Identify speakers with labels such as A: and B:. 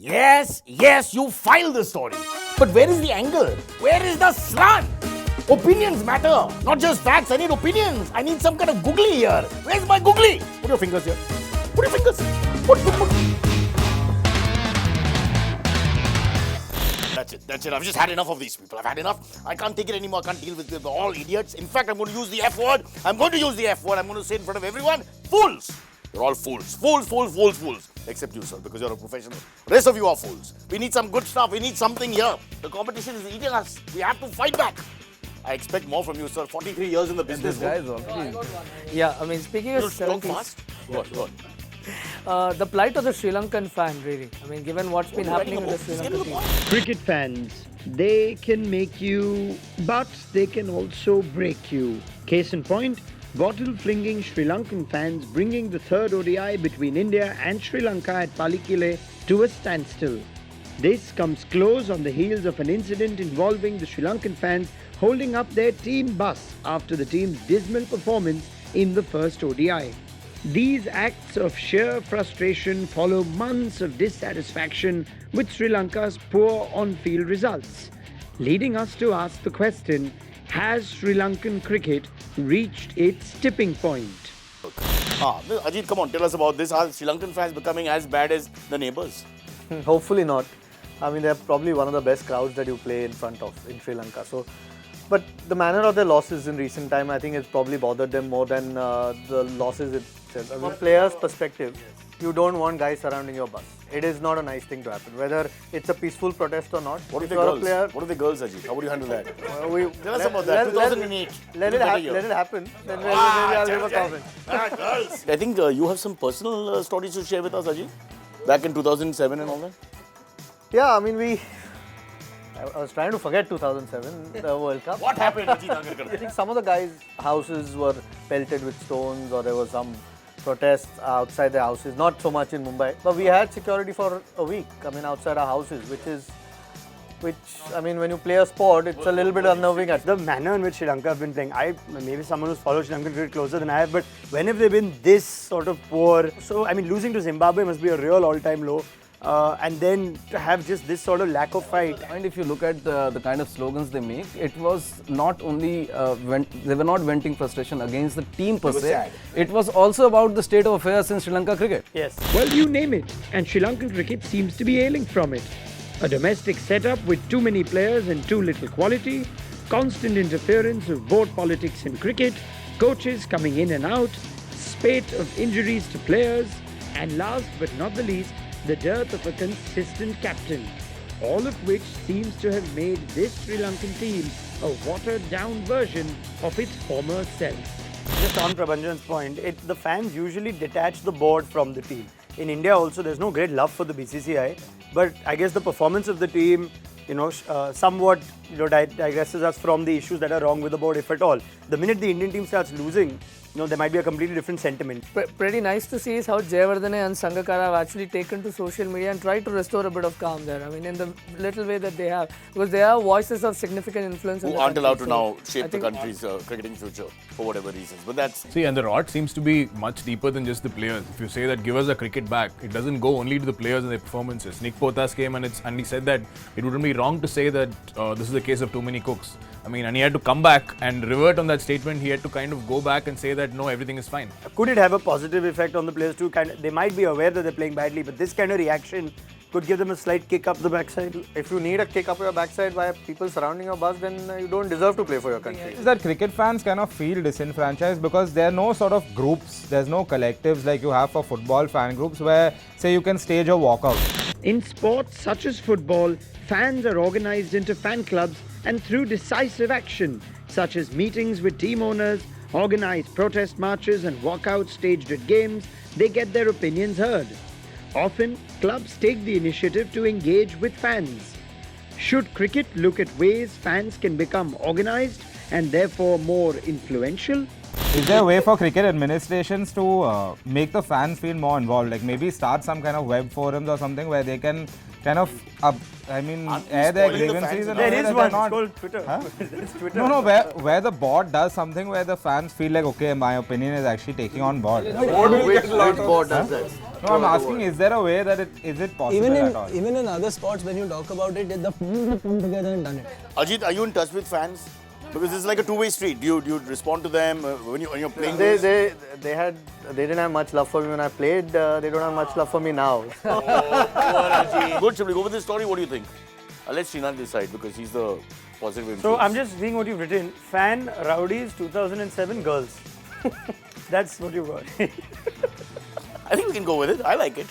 A: Yes, you file the story. But where is the angle? Where is the slant? Opinions matter, not just facts. I need opinions. I need some kind of googly here. Where's my googly? Put your fingers here. Put your fingers. Put. That's it. I've just had enough of these people. I've had enough. I can't take it anymore. I can't deal with them. They're all idiots. In fact, I'm going to use the F word. I'm going to say in front of everyone, fools. You're all fools. Fools. Except you, sir, because you're a professional. The rest of you are fools. We need some good stuff. We need something here. The competition is eating us. We have to fight back. I expect more from you, sir. 43 years in the business.
B: Guys already.
C: Yeah, I mean, speaking of
A: Talk fast. Go on.
C: the plight of the Sri Lankan fan, really. I mean, given what's been happening with the Sri Lankan team.
D: Cricket fans, they can make you, but they can also break you. Case in point, bottle-flinging Sri Lankan fans bringing the third ODI between India and Sri Lanka at Palikile to a standstill. This comes close on the heels of an incident involving the Sri Lankan fans holding up their team bus after the team's dismal performance in the first ODI. These acts of sheer frustration follow months of dissatisfaction with Sri Lanka's poor on-field results, leading us to ask the question, has Sri Lankan cricket reached its tipping point?
A: Ajit, come on, tell us about this. Are Sri Lankan fans becoming as bad as the neighbours?
B: Hopefully not. I mean, they're probably one of the best crowds that you play in front of in Sri Lanka. So, but the manner of their losses in recent time, I think it's probably bothered them more than the losses itself. From a player's perspective, you don't want guys surrounding your bus. It is not a nice thing to happen, whether it's a peaceful protest or not.
A: What if the girls? What if the girls, Ajit? How would you handle that? Tell us about that. 2008.
B: Let it happen. Then maybe I'll give a comment.
A: Girls. I think you have some personal stories to share with us, Ajit. Back in 2007 and all that.
B: Yeah, I mean, I was trying to forget 2007, the World Cup.
A: What happened, Ajit Agarkar?
B: I think some of the guys' houses were pelted with stones, or there was some protests outside their houses. Not so much in Mumbai, but we had security for a week. I mean, outside our houses, which I mean, when you play a sport, it's a little bit unnerving.
E: The manner in which Sri Lanka have been playing, maybe someone who's followed Sri Lanka cricket closer than I have, but when have they been this sort of poor? So, I mean, losing to Zimbabwe must be a real all-time low. And then to have just this sort of lack of fight.
F: And if you look at the kind of slogans they make, it was not only, they were not venting frustration against the team per se, it was also about the state of affairs in Sri Lanka cricket.
E: Yes.
D: Well, you name it, and Sri Lankan cricket seems to be ailing from it. A domestic setup with too many players and too little quality, constant interference of board politics in cricket, coaches coming in and out, spate of injuries to players, and last but not the least, the dearth of a consistent captain, all of which seems to have made this Sri Lankan team a watered-down version of its former self.
E: Just on Prabhanjan's point, the fans usually detach the board from the team. In India also, there's no great love for the BCCI, but I guess the performance of the team, somewhat, digresses us from the issues that are wrong with the board, if at all. The minute the Indian team starts losing, there might be a completely different sentiment.
C: Pretty nice to see is how Jayawardene and Sangakkara have actually taken to social media and tried to restore a bit of calm there. I mean, in the little way that they have. Because they are voices of significant influence.
A: Who aren't allowed to now shape the country's cricketing future for whatever reasons. But that's...
G: See, and the rot seems to be much deeper than just the players. If you say that give us a cricket back, it doesn't go only to the players and their performances. Nick Potas came and he said that it wouldn't be wrong to say that this is a case of too many cooks. I mean, and he had to come back and revert on that statement. He had to kind of go back and say that no, everything is fine.
E: Could it have a positive effect on the players too? They might be aware that they're playing badly, but this kind of reaction could give them a slight kick up the backside.
B: If you need a kick up your backside by people surrounding your bus, then you don't deserve to play for your country.
H: Is that cricket fans kind of feel disenfranchised because there are no sort of groups, there's no collectives like you have for football fan groups where, say, you can stage a walkout.
D: In sports such as football, fans are organized into fan clubs and through decisive action, such as meetings with team owners, organized protest marches and walkouts staged at games, they get their opinions heard. Often, clubs take the initiative to engage with fans. Should cricket look at ways fans can become organized and therefore more influential?
H: Is there a way for cricket administrations to make the fans feel more involved? Like maybe start some kind of web forums or something where they can kind of air their grievances and all
E: There
H: that
E: is one.
H: they're
E: It's called Twitter.
H: Huh?
E: It's Twitter.
H: No, where the board does something where the fans feel like, okay, my opinion is actually taking on board.
B: Which board does that?
H: No, I'm asking, is there a way that is it possible at all?
I: Even in other sports, when you talk about it, the fans have come together and done it.
A: Ajit, are you in touch with fans? Because it's like a two-way street. Do you respond to them when you're playing?
B: They didn't have much love for me when I played. They don't have much love for me now.
A: Good, should we go with this story? What do you think? Let Srinath decide because he's the positive influence.
E: So I'm just seeing what you've written. Fan Rowdies 2007 girls. That's what you got.
A: I think we can go with it. I like it.